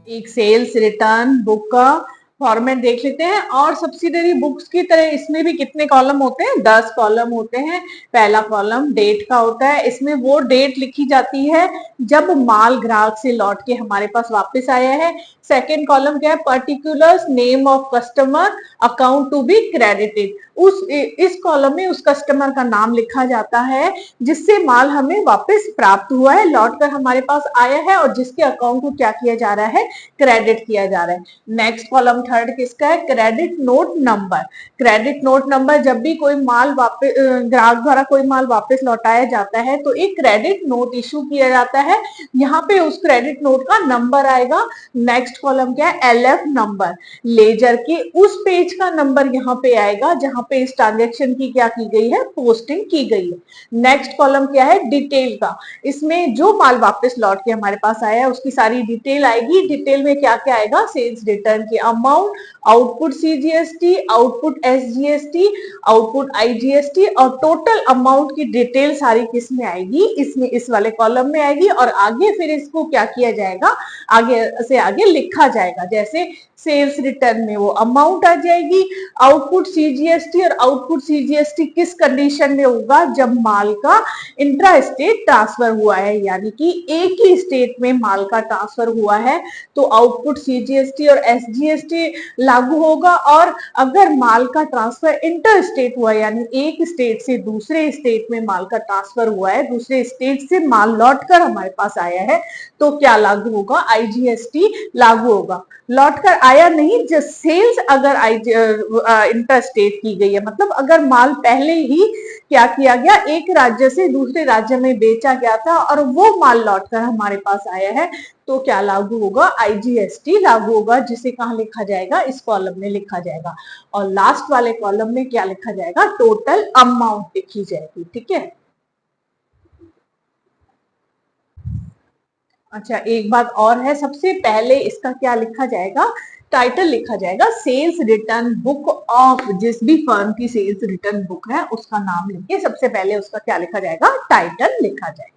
एक sales return book का format देख लेते हैं। और सब्सिडरी बुक्स की तरह इसमें भी कितने कॉलम होते हैं? 10 कॉलम होते हैं। पहला कॉलम डेट का होता है, इसमें वो डेट लिखी जाती है जब माल ग्राहक से लौट के हमारे पास वापस आया है। सेकेंड कॉलम क्या है? Particulars name of customer account to be credited. इस कॉलम में उस कस्टमर का नाम लिखा जाता है जिससे माल हमें वापस प्राप्त हुआ है, लौट कर हमारे पास आया है, और जिसके अकाउंट को क्या किया जा रहा है? क्रेडिट किया जा रहा है। नेक्स्ट कॉलम थर्ड किसका है? Credit note number. Credit note number, जब भी कोई माल वापस ग्राहक द्वारा कोई माल वापस लौटाया जाता है तो एक क्रेडिट नोट इशू किया जाता है, यहाँ पे उस क्रेडिट नोट का नंबर आएगा। नेक्स्ट कॉलम क्या है? LF number. लेजर के उस पेज का नंबर यहाँ पे आएगा जहां पे इस ट्रांजेक्शन की क्या की गई है? पोस्टिंग की गई है। नेक्स्ट कॉलम क्या है? डिटेल का। इसमें जो माल वापस लौट के हमारे पास आया है उसकी सारी डिटेल आएगी। डिटेल में क्या क्या आएगा? सेल्स रिटर्न की amount, output CGST, output SGST, output IGST, और टोटल अमाउंट की डिटेल सारी किस में आएगी? इसमें, इस वाले कॉलम में आएगी। और आगे फिर इसको क्या किया जाएगा? आगे से आगे लिखा जाएगा। जैसे सेल्स रिटर्न में वो अमाउंट आ जाएगी, आउटपुट सीजीएसटी, और आउटपुट सीजीएसटी किस कंडीशन में होगा? जब माल का इंट्रा स्टेट ट्रांसफर हुआ है, यानी कि एक ही स्टेट में माल का ट्रांसफर हुआ है तो आउटपुट सीजीएसटी और एसजीएसटी लागू होगा। और अगर माल का ट्रांसफर इंटर स्टेट हुआ है, यानी एक स्टेट से दूसरे स्टेट में माल का ट्रांसफर हुआ है, दूसरे स्टेट से माल लौटकर हमारे पास आया है, तो क्या लागू होगा? आईजीएसटी लागू होगा। लौटकर आया नहीं, जो सेल्स अगर इंटर स्टेट की गई है, मतलब अगर माल पहले ही क्या किया गया? एक राज्य से दूसरे राज्य में बेचा गया था और वो माल लौटकर हमारे पास आया है, तो क्या लागू होगा? आईजीएसटी लागू होगा, जिसे कहां लिखा जाएगा? इस कॉलम में लिखा जाएगा। और लास्ट वाले कॉलम में क्या लिखा जाएगा? टोटल अमाउंट लिखी जाएगी। ठीक है। अच्छा, एक बात और है, सबसे पहले इसका क्या लिखा जाएगा? टाइटल लिखा जाएगा। सेल्स रिटर्न बुक ऑफ जिस भी फर्म की सेल्स रिटर्न बुक है उसका नाम लिखिए। सबसे पहले उसका क्या लिखा जाएगा? टाइटल लिखा जाएगा।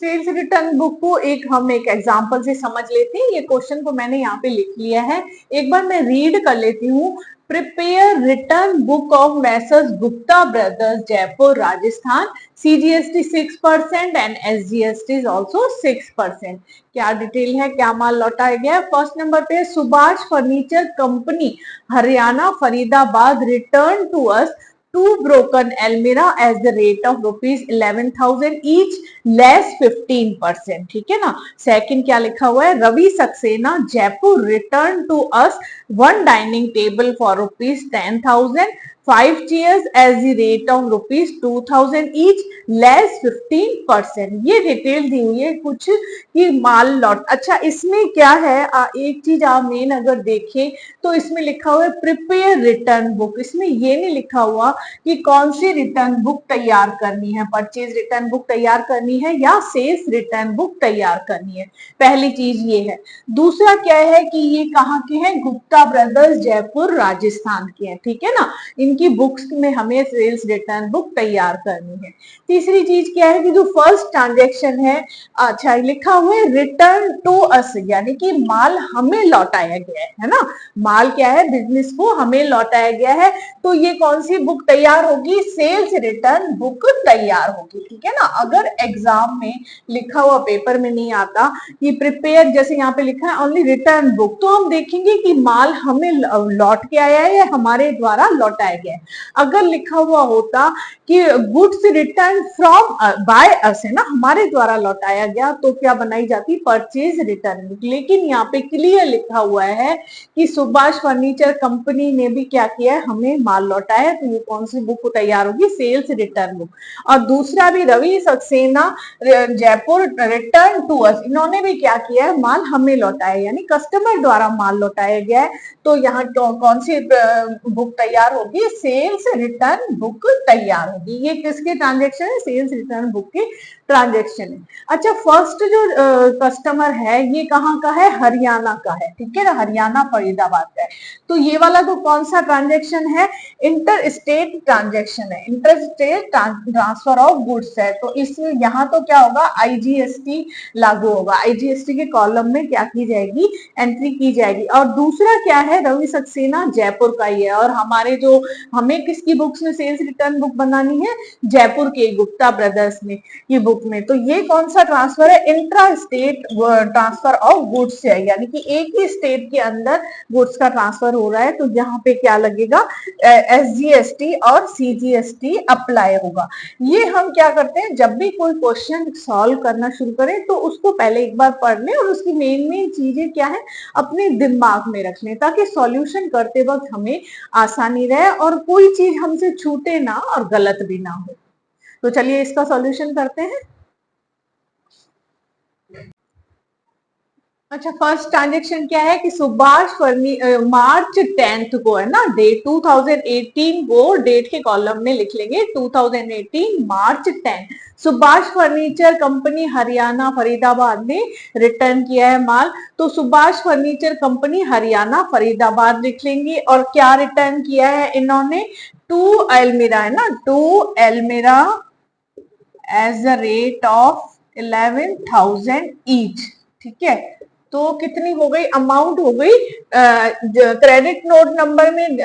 सेल्स रिटर्न बुक को हम एक एग्जांपल से समझ लेते हैं। ये क्वेश्चन को मैंने यहाँ पे लिख लिया है, एक बार मैं रीड कर लेती हूँ। Prepare return book of Messrs Gupta brothers, Jaipur, Rajasthan. CGST 6% and SGST is also 6%। क्या डिटेल है? क्या माल लौटाया गया? फर्स्ट नंबर पे Subhash furniture company, Haryana, Faridabad, return to us two broken almirah as the rate of rupees 11,000 each less 15%। ठीक है ना। सेकंड क्या लिखा हुआ है? Ravi Saksena, Jaipur, return to us one dining table for rupees 10,000, 5 chairs as the rate of rupees 2,000 each less 15%। ये detail दी हुई है कुछ कि माल लौट। अच्छा, इसमें क्या है? एक चीज आप मेन अगर देखें तो इसमें लिखा हुआ है प्रिपेयर रिटर्न बुक। इसमें ये नहीं लिखा हुआ कि कौन सी रिटर्न बुक तैयार करनी है, परचेज रिटर्न बुक तैयार करनी है या सेल्स रिटर्न बुक तैयार करनी है। पहली चीज ये है। दूसरा क्या है कि ये कहाँ के हैं? गुप्ता ब्रदर्स, जयपुर, राजस्थान के हैं। ठीक है ना। इनकी बुक्स में हमें सेल्स रिटर्न बुक तैयार करनी है। तीसरी चीज क्या है कि जो फर्स्ट ट्रांजेक्शन है, अच्छा लिखा हुआ है रिटर्न टू अस, यानी कि माल हमें लौटाया गया है ना। माल क्या है? बिजनेस को हमें लौटाया गया है। तो ये कौन सी बुक तैयार होगी? सेल्स रिटर्न बुक तैयार होगी। ठीक है ना। अगर एग्जाम में लिखा हुआ पेपर में नहीं आता कि प्रिपेयर, जैसे यहाँ पे लिखा है ओनली रिटर्न बुक, तो हम देखेंगे कि माल हमें लौट के आया है या हमारे द्वारा लौटाया गया है। अगर लिखा हुआ होता कि goods return from by us, है ना, हमारे द्वारा लौटाया गया, तो क्या बनाई जाती? Purchase return book. लेकिन यहाँ पे क्लियर लिखा हुआ है कि सुभाष फर्नीचर कंपनी ने भी क्या किया है? हमें माल लौटाया, तो ये कौन सी बुक तैयार होगी? Sales return book. और दूसरा भी Ravi Saksena, Jaipur, return to us, इन्होंने भी क्या किया है? माल हमें लौटाया, यानी कस्टमर द्वारा माल लौटाया गया है। तो यहाँ कौन सी बुक तैयार होगी? सेल्स रिटर्न बुक तैयार होगी। ये किसके ट्रांजेक्शन है? सेल्स रिटर्न बुक के ट्रांजेक्शन है। अच्छा, फर्स्ट जो कस्टमर है ये कहाँ का है, हरियाणा का है, ठीक है ना, हरियाणा फरीदाबाद का है। तो ये वाला तो कौन सा ट्रांजेक्शन है, इंटर स्टेट ट्रांजेक्शन है, inter state transfer of goods है। तो इसमें यहाँ तो क्या होगा, आईजीएसटी लागू होगा, आईजीएसटी के कॉलम में क्या की जाएगी, एंट्री की जाएगी। और दूसरा क्या है, रवि सक्सेना जयपुर का ही है, और हमारे जो हमें किसकी बुक्स में सेल्स रिटर्न बुक बनानी है, जयपुर के गुप्ता ब्रदर्स ने की बुक में। तो ये कौन सा ट्रांसफर है, intra state transfer of goods है, यानी कि एक ही स्टेट के अंदर गुड्स का ट्रांसफर हो रहा है। तो यहाँ पे क्या लगेगा, एसजीएसटी और सीजीएसटी अप्लाई होगा। ये हम क्या करते हैं, जब भी कोई क्वेश्चन सॉल्व करना शुरू करें तो उसको पहले एक बार पढ़ लें और उसकी मेन मेन चीजें क्या है अपने दिमाग में रख लें, ताकि सॉल्यूशन करते वक्त हमें आसानी रहे और कोई चीज हमसे छूटे ना और गलत भी ना हो। तो चलिए इसका सॉल्यूशन करते हैं। अच्छा, फर्स्ट ट्रांजेक्शन क्या है कि सुभाष मार्च 10 को है ना, डेट 2018 को डेट के कॉलम में लिख लेंगे 2018 मार्च 10। सुभाष फर्नीचर कंपनी हरियाणा फरीदाबाद ने रिटर्न किया है माल। तो सुभाष फर्नीचर कंपनी हरियाणा फरीदाबाद लिख लेंगे। और क्या रिटर्न किया है इन्होंने, टू एलमीरा है ना, two almirah as the rate of 11,000 each, ठीक है। तो कितनी हो गई, अमाउंट हो गई, क्रेडिट नोट नंबर में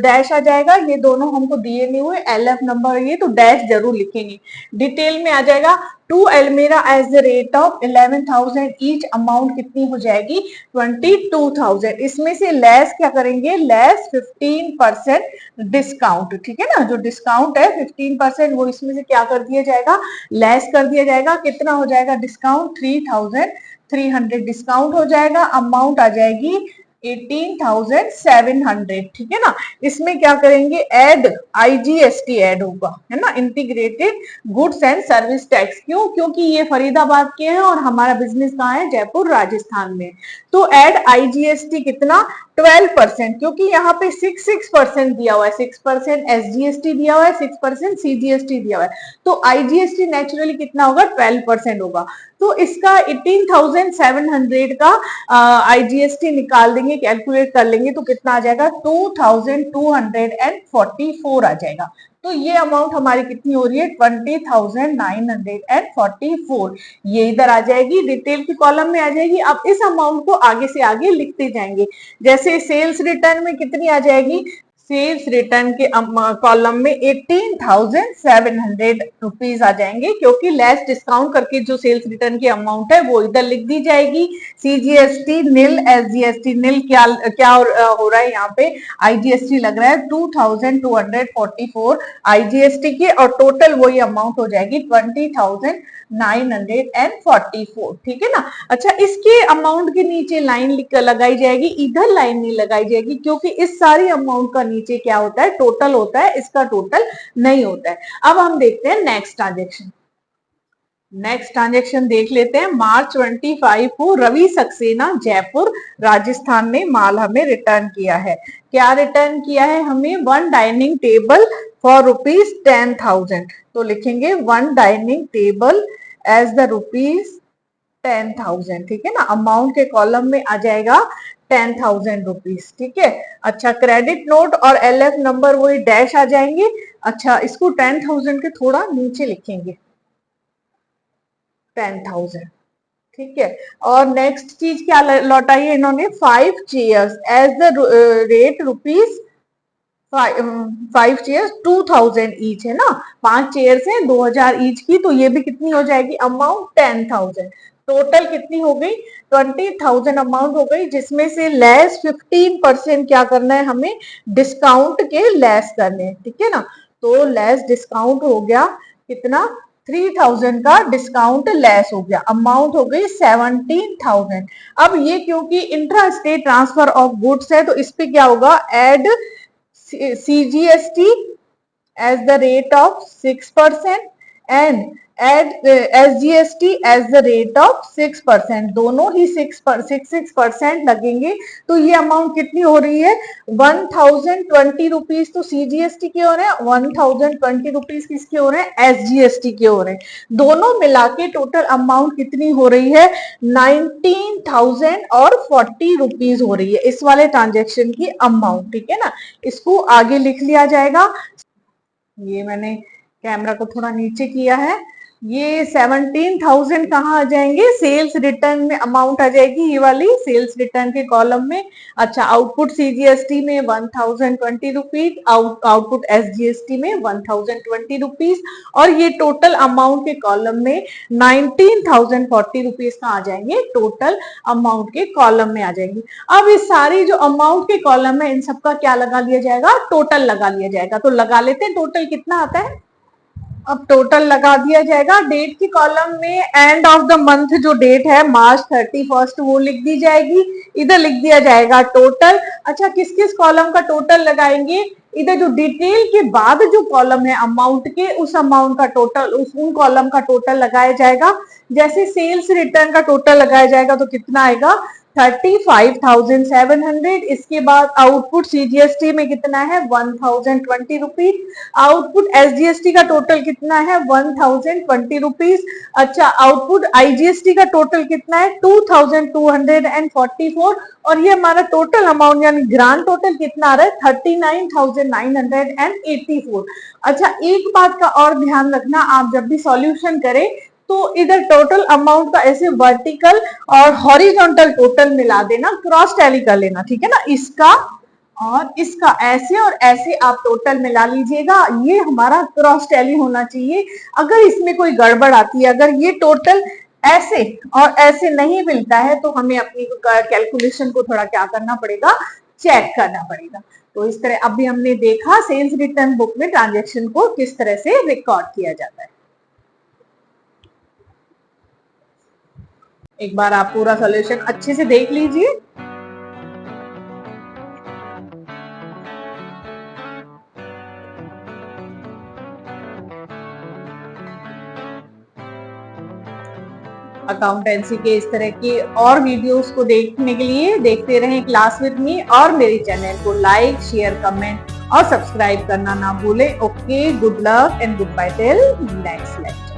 डैश आ जाएगा, ये दोनों हमको दिए नहीं हुए, एलएफ नंबर ये तो डैश जरूर लिखेंगे। डिटेल में आ जाएगा, two almirah as the rate of 11,000 each, amount कितनी हो जाएगी 22,000। इसमें से लेस क्या करेंगे, लेस 15% डिस्काउंट, ठीक है ना, जो डिस्काउंट है 15% वो इसमें से क्या कर दिया जाएगा, लेस कर दिया जाएगा। कितना हो जाएगा डिस्काउंट, 3,300 डिस्काउंट हो जाएगा, अमाउंट आ जाएगी 18,700, ठीक है ना। इसमें क्या करेंगे, एड आईजीएसटी ऐड होगा, है ना, integrated goods and service tax. क्यों, क्योंकि ये फरीदाबाद के हैं और हमारा बिजनेस कहाँ है, जयपुर राजस्थान में। तो एड आईजीएसटी कितना, 12%, क्योंकि यहाँ पे 6% दिया हुआ है, 6% एसजीएसटी दिया हुआ है, 6% सीजीएसटी दिया हुआ है। तो आईजीएसटी नेचुरली कितना होगा, 12% होगा। तो इसका 18,700 का आईजीएसटी निकाल देंगे, कैलकुलेट कर लेंगे तो कितना आ जाएगा, 2,244 आ जाएगा। तो ये अमाउंट हमारी कितनी हो रही है, 20,944। ये इधर आ जाएगी, डिटेल के कॉलम में आ जाएगी। अब इस अमाउंट को आगे से आगे लिखते जाएंगे। जैसे सेल्स रिटर्न में कितनी आ जाएगी, सेल्स रिटर्न के कॉलम में 18,700 रुपीज आ जाएंगे, क्योंकि लेस डिस्काउंट करके जो सेल्स रिटर्न की अमाउंट है वो इधर लिख दी जाएगी। सीजीएसटी नील, एसजीएसटी नील, क्या क्या हो रहा है यहाँ पे, आईजीएसटी लग रहा है 2,244 आईजीएसटी की, और टोटल वही अमाउंट हो जाएगी 20,944, ठीक है ना। अच्छा, इसके अमाउंट के नीचे लाइन लगाई जाएगी, इधर लाइन नहीं लगाई जाएगी, क्योंकि इस सारी अमाउंट का नीचे क्या होता है, टोटल होता है, इसका टोटल नहीं होता है। अब हम देखते हैं नेक्स्ट ट्रांजेक्शन। नेक्स्ट ट्रांजेक्शन देख लेते हैं। मार्च 25 को रवि सक्सेना जयपुर राजस्थान ने माल हमें रिटर्न किया है। क्या रिटर्न किया है हमें, वन डाइनिंग टेबल फॉर ₹10,000। तो लिखेंगे one dining table as the ₹10,000, ठीक है ना। अमाउंट के कॉलम में आ जाएगा 10,000 रुपीज, ठीक है। अच्छा, क्रेडिट नोट और एलएफ नंबर वही डैश आ जाएंगे। अच्छा, इसको 10,000 के थोड़ा नीचे लिखेंगे, 10,000, ठीक है। और नेक्स्ट चीज क्या लौटाई है इन्होंने, 5 chairs as the rate ₹5 chairs 2,000 each, है ना, 5 चेयर्स हैं 2,000 ईच की। तो ये भी कितनी हो जाएगी, अमाउंट 10,000। टोटल कितनी हो गई, 20,000 अमाउंट हो गई, जिसमें से लेस 15% क्या करना है हमें, डिस्काउंट के लेस करने हैं, ठीक है ना। तो लेस डिस्काउंट हो गया कितना, 3,000 का डिस्काउंट लेस हो गया, अमाउंट हो गई 17,000। अब ये क्योंकि intra state transfer of goods है, तो इस पे क्या होगा, add CGST as the rate of 6%, and add SGST as the rate of 6%, दोनों ही 6% लगेंगे। तो ये अमाउंट कितनी हो रही है, 1020 रुपीज तो CGST के हो रहे हैं, 1020 रुपीज किसके हो रहे हैं, SGST के हो रहे हैं। दोनों मिला के टोटल अमाउंट कितनी हो रही है, 19,040 रुपीज हो रही है इस वाले ट्रांजेक्शन की अमाउंट, ठीक है ना। इसको आगे लिख लिया जाएगा। ये मैंने कैमरा को थोड़ा नीचे किया है। ये 17,000 कहाँ आ जाएंगे, सेल्स रिटर्न में अमाउंट आ जाएगी, ये वाली सेल्स रिटर्न के कॉलम में। अच्छा, आउटपुट CGST में 1020 रुपीज, आउटपुट SGST में 1020 रुपीज, और ये टोटल अमाउंट के कॉलम में 19,040 रुपीज का आ जाएंगे, टोटल अमाउंट के कॉलम में आ जाएंगे। अब ये सारी जो अमाउंट के कॉलम है इन सबका क्या लगा लिया जाएगा, टोटल लगा लिया जाएगा। तो लगा लेते हैं टोटल कितना आता है। अब टोटल लगा दिया जाएगा। डेट की कॉलम में एंड ऑफ द मंथ जो डेट है March 31 वो लिख दी जाएगी, इधर लिख दिया जाएगा टोटल। अच्छा, किस किस कॉलम का टोटल लगाएंगे, इधर जो डिटेल के बाद जो कॉलम है अमाउंट के, उस अमाउंट का टोटल, उन कॉलम का टोटल लगाया जाएगा। जैसे सेल्स रिटर्न का टोटल लगाया जाएगा तो कितना आएगा, 35,700। इसके बाद आउटपुट CGST में कितना है, 1020 रुपीज। आउटपुट SGST का टोटल कितना है, 1020 रुपीज। अच्छा, आउटपुट IGST का टोटल कितना है, 2244। और ये हमारा टोटल अमाउंट यानी ग्रांड टोटल कितना आ रहा है, 39,984। अच्छा, एक बात का और ध्यान रखना, आप जब भी सॉल्यूशन करें तो इधर टोटल अमाउंट का ऐसे वर्टिकल और हॉरिजॉन्टल टोटल मिला देना, क्रॉस टैली कर लेना, ठीक है ना। इसका और इसका ऐसे और ऐसे आप टोटल मिला लीजिएगा, ये हमारा क्रॉस टैली होना चाहिए। अगर इसमें कोई गड़बड़ आती है, अगर ये टोटल ऐसे और ऐसे नहीं मिलता है तो हमें अपनी कैलकुलेशन को थोड़ा क्या करना पड़ेगा, चेक करना पड़ेगा। तो इस तरह अभी हमने देखा सेल्स रिटर्न बुक में ट्रांजेक्शन को किस तरह से रिकॉर्ड किया जाता है। एक बार आप पूरा सॉल्यूशन अच्छे से देख लीजिए। अकाउंटेंसी के इस तरह के और वीडियोस को देखने के लिए देखते रहें क्लास विद मी, और मेरे चैनल को लाइक, शेयर, कमेंट और सब्सक्राइब करना ना भूलें। Okay, good luck and goodbye till next lecture.